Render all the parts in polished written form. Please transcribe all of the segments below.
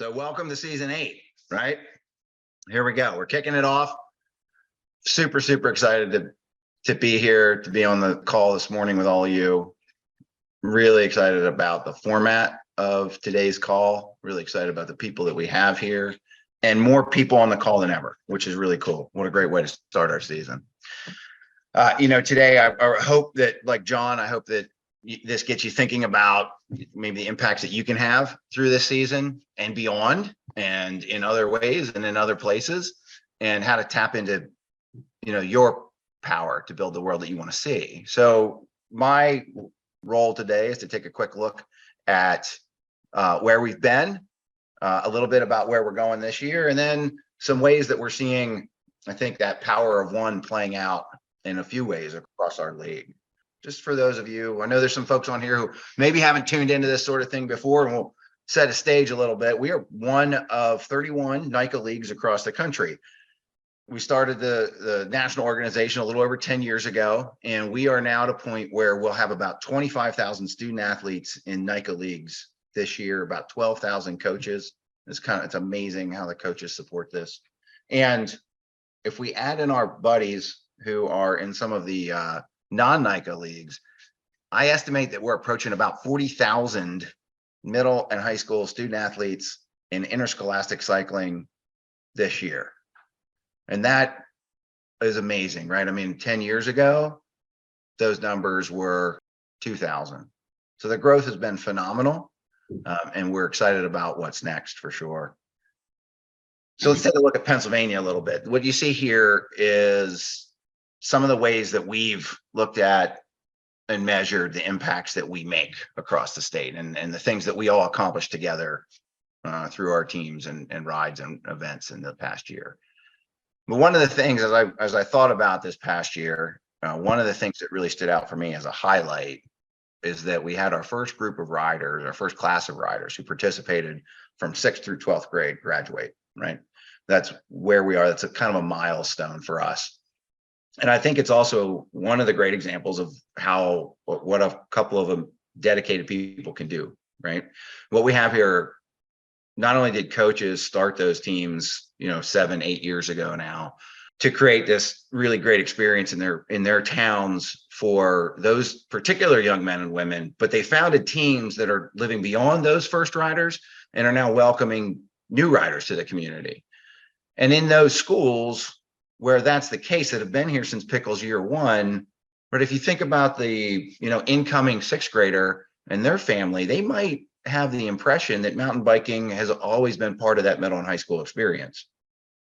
So welcome to season 8, right? Here we go. We're kicking it off. Super excited to be here, to be on the call this morning with all of you. Really excited about the format of today's call. Really excited about the people that we have here and more people on the call than ever, which is really cool. What a great way to start our season. Today I hope that, like John, I hope that this gets you thinking about maybe the impacts that you can have through this season and beyond, and in other ways and in other places, and how to tap into, your power to build the world that you want to see. So my role today is to take a quick look at where we've been, a little bit about where we're going this year, and then some ways that we're seeing, I think, that power of one playing out in a few ways across our league. Just for those of you, I know there's some folks on here who maybe haven't tuned into this sort of thing before, and we'll set a stage a little bit. We are one of 31 NICA leagues across the country. We started the national organization a little over 10 years ago, and we are now at a point where we'll have about 25,000 student athletes in NICA leagues this year, about 12,000 coaches. It's amazing how the coaches support this. And if we add in our buddies who are in some of the non-NICA leagues, I estimate that we're approaching about 40,000 middle and high school student athletes in interscholastic cycling this year. And that is amazing, right? I mean, 10 years ago, those numbers were 2,000. So the growth has been phenomenal, and we're excited about what's next for sure. So let's take a look at Pennsylvania a little bit. What you see here is some of the ways that we've looked at and measured the impacts that we make across the state, and the things that we all accomplish together through our teams and rides and events in the past year. But one of the things, as I thought about this past year, one of the things that really stood out for me as a highlight is that we had our first group of riders, our first class of riders who participated from 6th through 12th grade graduate, right? That's where we are. That's a kind of a milestone for us. And I think it's also one of the great examples of what a couple of dedicated people can do, right? What we have here, not only did coaches start those teams, 7-8 years ago now, to create this really great experience in their towns for those particular young men and women, but they founded teams that are living beyond those first riders and are now welcoming new riders to the community. And in those schools where that's the case, that have been here since PICL's year 1, but if you think about the incoming 6th grader and their family, they might have the impression that mountain biking has always been part of that middle and high school experience.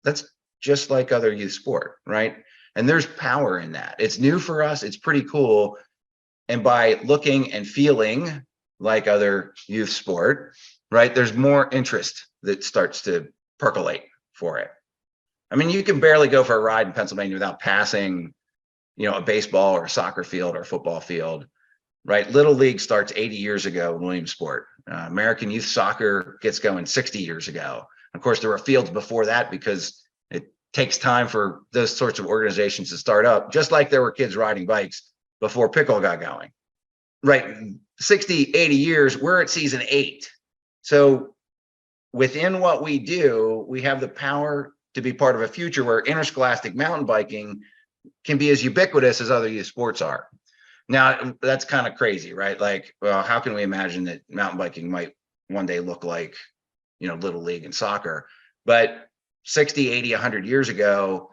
That's just like other youth sport, right? And there's power in that. It's new for us. It's pretty cool. And by looking and feeling like other youth sport, right, there's more interest that starts to percolate for it. I mean, you can barely go for a ride in Pennsylvania without passing, a baseball or a soccer field or a football field, right? Little League starts 80 years ago in Williamsport. American Youth Soccer gets going 60 years ago. Of course, there were fields before that because it takes time for those sorts of organizations to start up, just like there were kids riding bikes before PICL got going, right? 60, 80 years, we're at season 8. So within what we do, we have the power to be part of a future where interscholastic mountain biking can be as ubiquitous as other youth sports are. Now, that's kind of crazy, right? Like, well, how can we imagine that mountain biking might one day look like, Little League and soccer? But 60, 80, 100 years ago,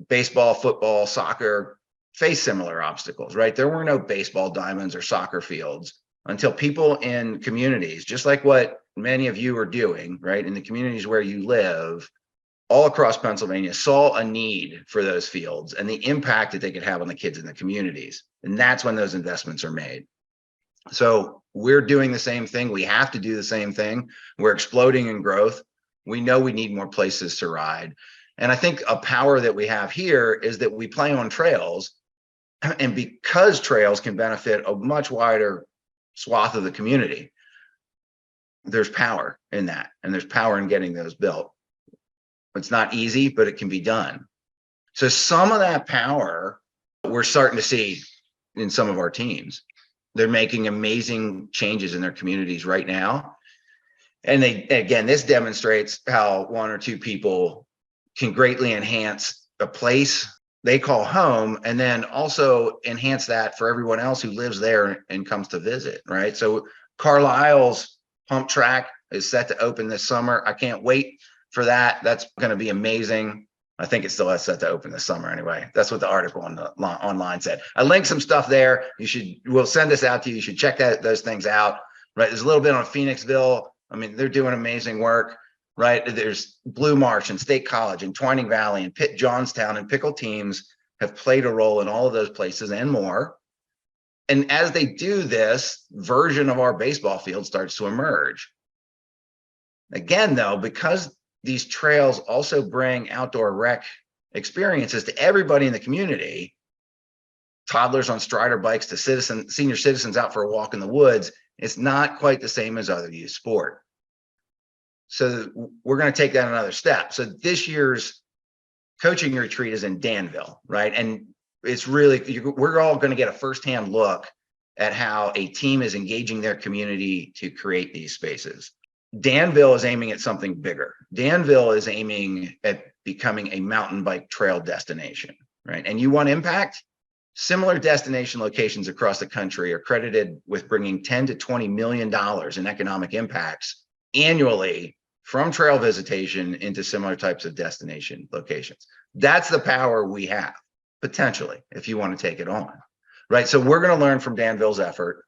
baseball, football, soccer faced similar obstacles, right? There were no baseball diamonds or soccer fields until people in communities, just like what many of you are doing, right, in the communities where you live, all across Pennsylvania, saw a need for those fields and the impact that they could have on the kids in the communities. And that's when those investments are made. So we're doing the same thing. We have to do the same thing. We're exploding in growth. We know we need more places to ride. And I think a power that we have here is that we play on trails. And because trails can benefit a much wider swath of the community, there's power in that. And there's power in getting those built. It's not easy, but it can be done. So some of that power we're starting to see in some of our teams. They're making amazing changes in their communities right now. And again, this demonstrates how one or two people can greatly enhance a place they call home, and then also enhance that for everyone else who lives there and comes to visit, right? So Carlisle's pump track is set to open this summer. I can't wait for that. That's going to be amazing. I think it still has set to open this summer anyway. That's what the article on the online said. I linked some stuff there. We'll send this out to you. You should check those things out, right? There's a little bit on Phoenixville. I mean, they're doing amazing work, right? There's Blue Marsh and State College and Twining Valley and Pitt Johnstown and Pickle teams have played a role in all of those places and more. And as they do this, version of our baseball field starts to emerge. Again, though, because these trails also bring outdoor rec experiences to everybody in the community, toddlers on Strider bikes to senior citizens out for a walk in the woods, it's not quite the same as other youth sport. So we're going to take that another step. So this year's coaching retreat is in Danville, right? And it's really, we're all going to get a firsthand look at how a team is engaging their community to create these spaces. Danville is aiming at something bigger. Danville is aiming at becoming a mountain bike trail destination, right? And you want impact? Similar destination locations across the country are credited with bringing $10 to $20 million in economic impacts annually from trail visitation into similar types of destination locations. That's the power we have, potentially, if you want to take it on, right? So we're going to learn from Danville's effort,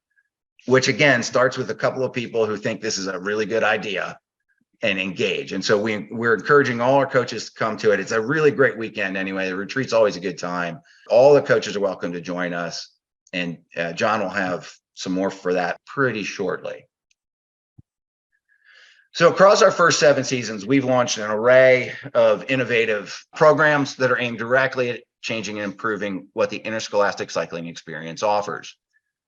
which again starts with a couple of people who think this is a really good idea and engage. And so we're encouraging all our coaches to come to it. It's a really great weekend anyway. The retreat's always a good time. All the coaches are welcome to join us. And John will have some more for that pretty shortly. So across our first 7 seasons, we've launched an array of innovative programs that are aimed directly at changing and improving what the interscholastic cycling experience offers.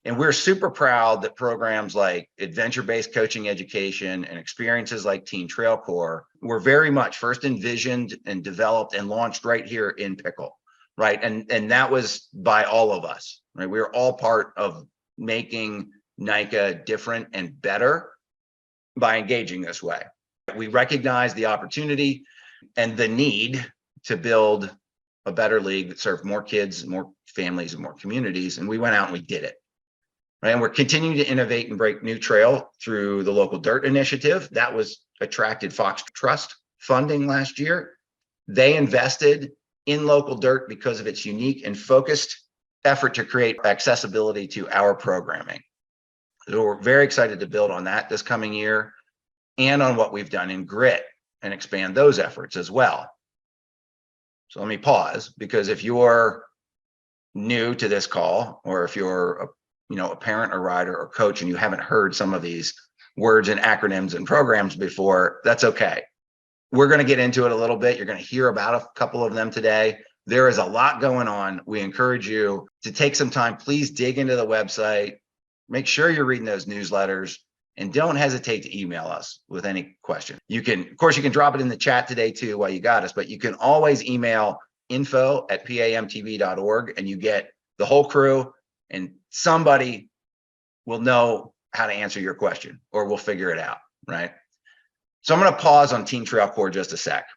And we're super proud that programs like adventure-based coaching education and experiences like Teen Trail Corps were very much first envisioned and developed and launched right here in Pickle, right? And that was by all of us, right? We were all part of making NICA different and better by engaging this way. We recognize the opportunity and the need to build a better league that served more kids, more families, and more communities. And we went out and we did it. Right? And we're continuing to innovate and break new trail through the Local Dirt initiative. That was attracted Fox Trust funding last year. They invested in Local Dirt because of its unique and focused effort to create accessibility to our programming. So we're very excited to build on that this coming year and on what we've done in Grit and expand those efforts as well. So let me pause, because if you're new to this call, or if you're a parent or rider or coach and you haven't heard some of these words and acronyms and programs before, that's okay. We're going to get into it a little bit. You're going to hear about a couple of them today. There is a lot going on. We encourage you to take some time. Please dig into the website. Make sure you're reading those newsletters, and don't hesitate to email us with any question. You can drop it in the chat today too while you got us, but you can always email info@pamtv.org and you get the whole crew, and somebody will know how to answer your question, or we'll figure it out, right? So I'm going to pause on Teen Trail Corps just a sec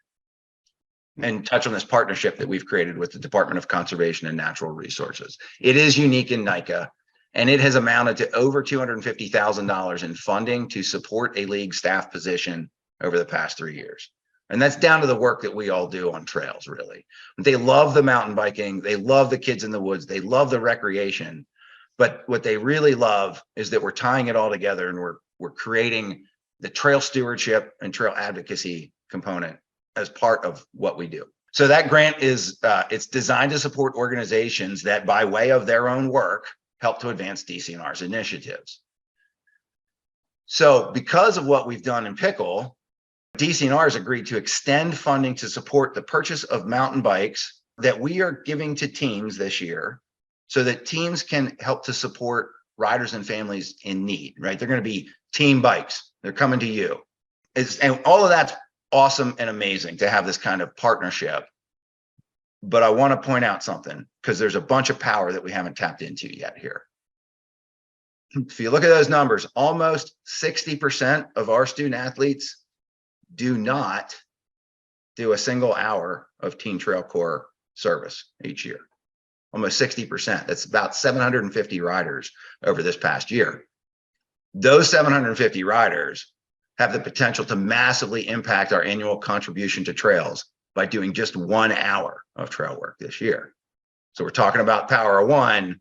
and touch on this partnership that we've created with the Department of Conservation and Natural Resources. It is unique in NICA, and it has amounted to over $250,000 in funding to support a league staff position over the past 3 years. And that's down to the work that we all do on trails, really. They love the mountain biking. They love the kids in the woods. They love the recreation. But what they really love is that we're tying it all together, and we're creating the trail stewardship and trail advocacy component as part of what we do. So that grant is it's designed to support organizations that, by way of their own work, help to advance DCNR's initiatives. So because of what we've done in Pickle, DCNR has agreed to extend funding to support the purchase of mountain bikes that we are giving to teams this year, so that teams can help to support riders and families in need, right? They're going to be team bikes. They're coming to you. And all of that's awesome and amazing to have this kind of partnership. But I want to point out something, because there's a bunch of power that we haven't tapped into yet here. If you look at those numbers, almost 60% of our student athletes do not do a single hour of Teen Trail Corps service each year. Almost 60%. That's about 750 riders over this past year. Those 750 riders have the potential to massively impact our annual contribution to trails by doing just 1 hour of trail work this year. So we're talking about power of one.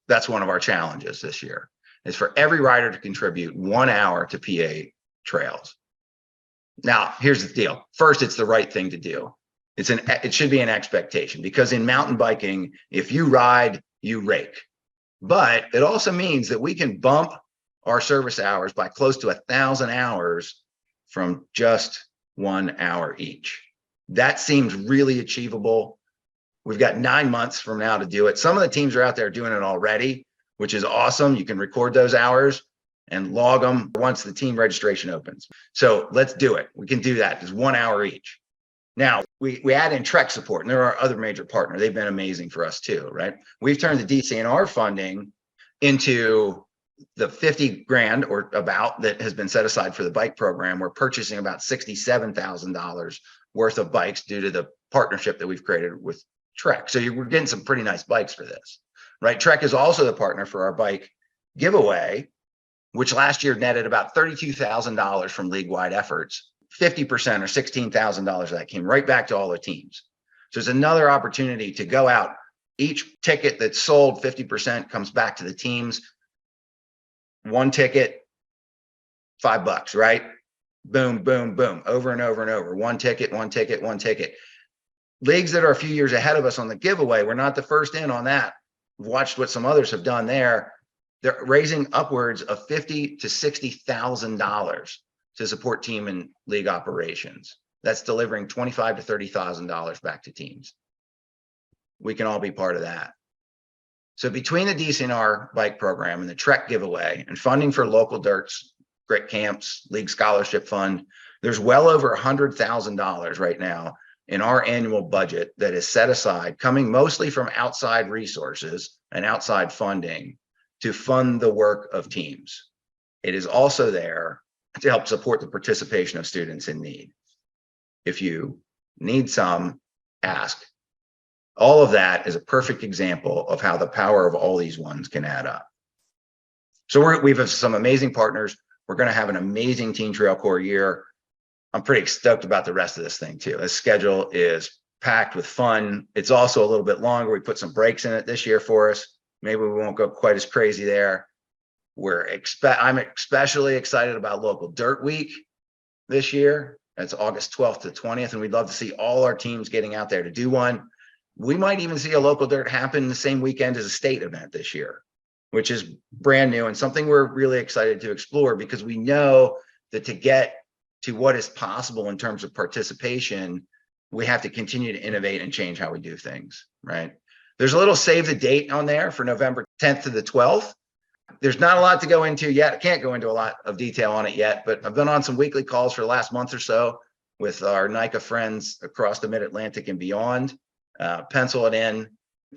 That's one of our challenges this year, is for every rider to contribute 1 hour to PA trails. Now, here's the deal. First, it's the right thing to do. It should be an expectation, because in mountain biking, if you ride, you rake. But it also means that we can bump our service hours by close to 1,000 hours from just 1 hour each. That seems really achievable. We've got 9 months from now to do it. Some of the teams are out there doing it already, which is awesome. You can record those hours and log them once the team registration opens. So let's do it. We can do that. It's 1 hour each. Now, we add in Trek support, and there are other major partners. They've been amazing for us too, right? We've turned the DCNR funding into the 50 grand or about that has been set aside for the bike program. We're purchasing about $67,000 worth of bikes due to the partnership that we've created with Trek. So we're getting some pretty nice bikes for this, right? Trek is also the partner for our bike giveaway, which last year netted about $32,000 from league-wide efforts. 50% or $16,000 of that came right back to all the teams. So it's another opportunity to go out. Each ticket that's sold, 50% comes back to the teams. One ticket, $5, right? Boom, boom, boom, over and over and over. One ticket, one ticket, one ticket. Leagues that are a few years ahead of us on the giveaway, we're not the first in on that. We've watched what some others have done there. They're raising upwards of $50,000 to $60,000 to support team and league operations. That's delivering $25,000 to $30,000 back to teams. We can all be part of that. So between the DCNR bike program and the Trek giveaway and funding for local dirts, grit camps, league scholarship fund, there's well over $100,000 right now in our annual budget that is set aside, coming mostly from outside resources and outside funding to fund the work of teams. It is also there to help support the participation of students in need. If you need some, ask. All of that is a perfect example of how the power of all these ones can add up. So we have some amazing partners. We're going to have an amazing Teen Trail Corps year. I'm pretty stoked about the rest of this thing too. The schedule is packed with fun. It's also a little bit longer. We put some breaks in it this year for us. Maybe we won't go quite as crazy there. I'm especially excited about Local Dirt Week this year. That's August 12th to 20th, and we'd love to see all our teams getting out there to do one. We might even see a Local Dirt happen the same weekend as a state event this year, which is brand new and something we're really excited to explore, because we know that to get to what is possible in terms of participation, we have to continue to innovate and change how we do things, right? There's a little save the date on there for November 10th to the 12th. There's not a lot to go into yet. I can't go into a lot of detail on it yet, but I've been on some weekly calls for the last month or so with our NICA friends across the Mid-Atlantic and beyond. Pencil it in.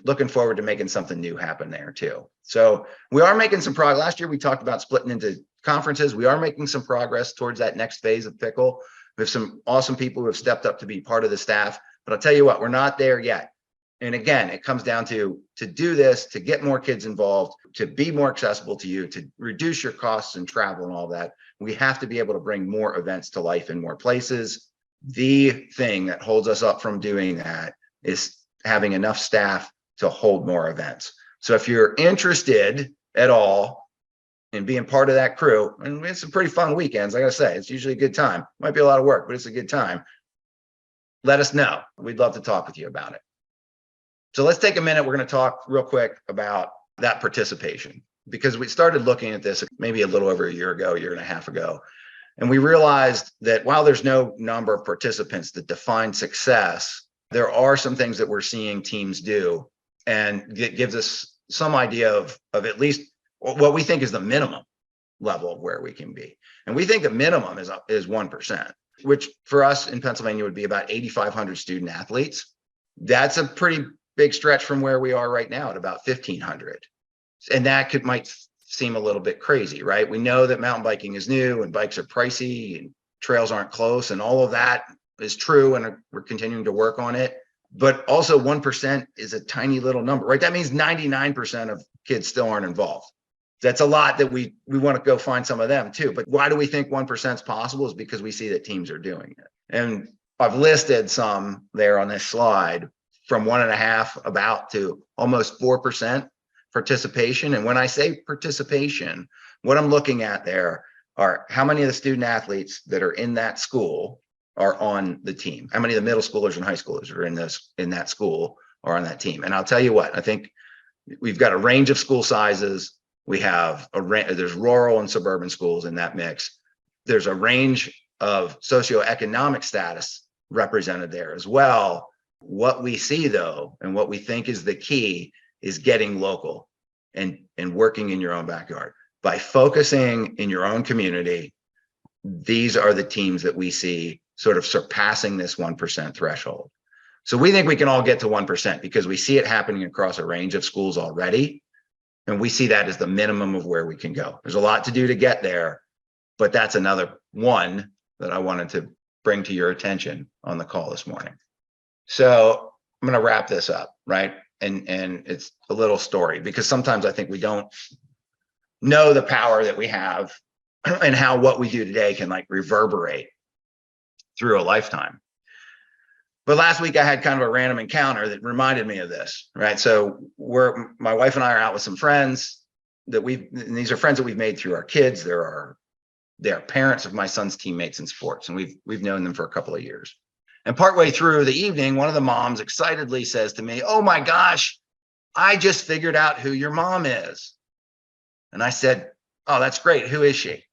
Looking forward to making something new happen there too. So we are making some progress. Last year, we talked about splitting into conferences. We are making some progress towards that next phase of PICL. We have some awesome people who have stepped up to be part of the staff, but I'll tell you what, we're not there yet. And again, it comes down to do this, to get more kids involved, to be more accessible to you, to reduce your costs and travel and all that. We have to be able to bring more events to life in more places. The thing that holds us up from doing that is having enough staff to hold more events. So if you're interested at all in being part of that crew, and it's some pretty fun weekends, I gotta say, it's usually a good time. Might be a lot of work, but it's a good time. Let us know. We'd love to talk with you about it. So let's take a minute. We're going to talk real quick about that participation, because we started looking at this maybe a little over a year ago, year and a half ago. And we realized that while there's no number of participants that define success, there are some things that we're seeing teams do. And it gives us some idea of at least what we think is the minimum level of where we can be. And we think the minimum is 1%, which for us in Pennsylvania would be about 8,500 student athletes. That's a pretty big stretch from where we are right now at about 1,500. And that might seem a little bit crazy, right? We know that mountain biking is new and bikes are pricey and trails aren't close, and all of that is true, and we're continuing to work on it. But also 1% is a tiny little number, right? That means 99% of kids still aren't involved. That's a lot that we want to go find some of them too. But why do we think 1% is possible? Is because we see that teams are doing it. And I've listed some there on this slide from 1.5 about to almost 4% participation. And when I say participation, what I'm looking at there are how many of the student athletes that are in that school are on the team. How many of the middle schoolers and high schoolers are in that school are on that team. And I'll tell you what, I think we've got a range of school sizes. We have there's rural and suburban schools in that mix. There's a range of socioeconomic status represented there as well. What we see though, and what we think is the key, is getting local and working in your own backyard. By focusing in your own community, these are the teams that we see sort of surpassing this 1% threshold. So we think we can all get to 1% because we see it happening across a range of schools already. And we see that as the minimum of where we can go. There's a lot to do to get there, but that's another one that I wanted to bring to your attention on the call this morning. So I'm going to wrap this up, right? And it's a little story, because sometimes I think we don't know the power that we have and how what we do today can like reverberate through a lifetime. But last week I had kind of a random encounter that reminded me of this, right? So my wife and I are out with some friends that and these are friends that we've made through our kids. They're parents of my son's teammates in sports, and we've known them for a couple of years. And partway through the evening, one of the moms excitedly says to me, "Oh my gosh, I just figured out who your mom is." And I said, "Oh, that's great. Who is she?"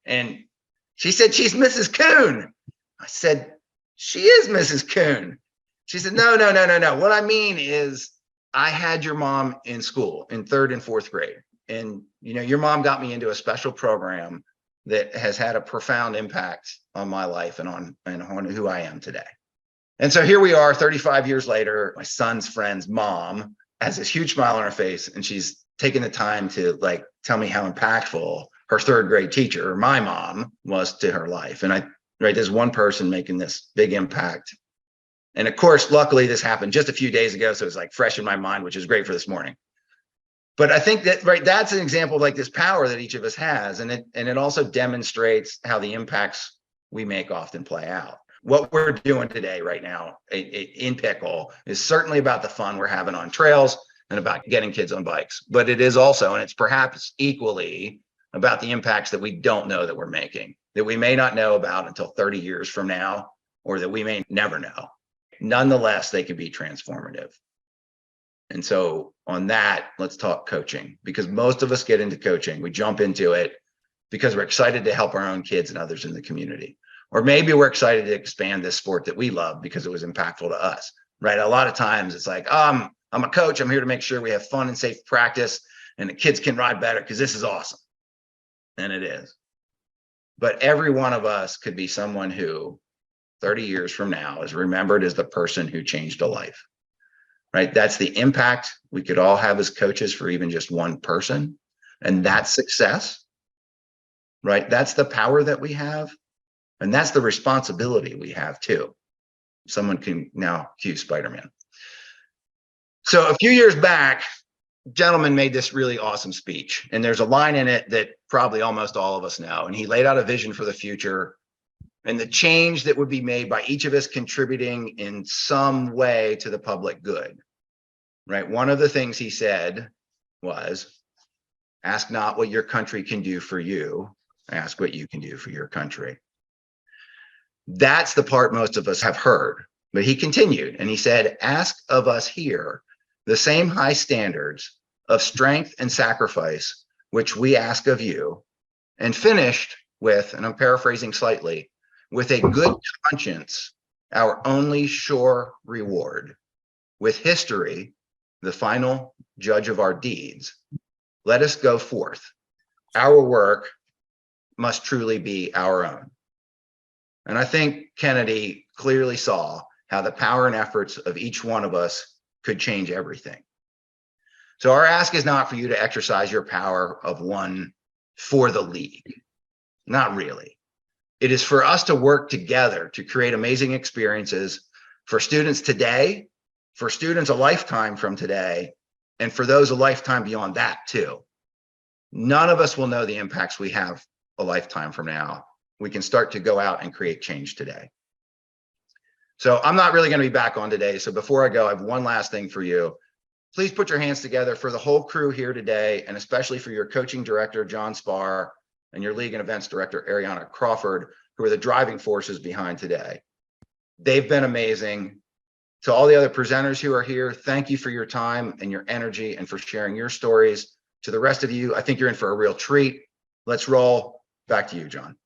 And she said, "She's Mrs. Kuhn." I said, "She is Mrs. Kuhn." She said, No. What I mean is I had your mom in school in 3rd and 4th grade. And, your mom got me into a special program that has had a profound impact on my life and on who I am today. And so here we are 35 years later, my son's friend's mom has this huge smile on her face, and she's taken the time to like tell me how impactful her 3rd grade teacher, my mom, was to her life. And there's one person making this big impact. And of course, luckily this happened just a few days ago. So it's like fresh in my mind, which is great for this morning. But I think that, that's an example of like this power that each of us has. And it also demonstrates how the impacts we make often play out. What we're doing today right now in PICL is certainly about the fun we're having on trails and about getting kids on bikes. But it is also, and it's perhaps equally, about the impacts that we don't know that we're making, that we may not know about until 30 years from now, or that we may never know. Nonetheless, they can be transformative. And so on that, let's talk coaching, because most of us get into coaching. We jump into it because we're excited to help our own kids and others in the community. Or maybe we're excited to expand this sport that we love because it was impactful to us, right? A lot of times it's like, I'm a coach. I'm here to make sure we have fun and safe practice and the kids can ride better because this is awesome. And it is. But every one of us could be someone who 30 years from now is remembered as the person who changed a life, right? That's the impact we could all have as coaches for even just one person. And that's success, right? That's the power that we have. And that's the responsibility we have too. Someone can now cue Spider-Man. So a few years back, gentleman made this really awesome speech, and there's a line in it that probably almost all of us know. And he laid out a vision for the future and the change that would be made by each of us contributing in some way to the public good, right? One of the things he said was, ask not what your country can do for you, ask what you can do for your country. That's the part most of us have heard. But he continued and he said, ask of us here the same high standards of strength and sacrifice which we ask of you, and finished with, and I'm paraphrasing slightly, with a good conscience, our only sure reward, with history, the final judge of our deeds, let us go forth. Our work must truly be our own. And I think Kennedy clearly saw how the power and efforts of each one of us could change everything. So our ask is not for you to exercise your power of one for the league. Not really. It is for us to work together to create amazing experiences for students today, for students a lifetime from today, and for those a lifetime beyond that too. None of us will know the impacts we have a lifetime from now. We can start to go out and create change today. So I'm not really going to be back on today. So before I go, I have one last thing for you. Please put your hands together for the whole crew here today, and especially for your coaching director, John Spar, and your league and events director, Ariana Crawford, who are the driving forces behind today. They've been amazing. To all the other presenters who are here, thank you for your time and your energy and for sharing your stories. To the rest of you, I think you're in for a real treat. Let's roll. Back to you, John.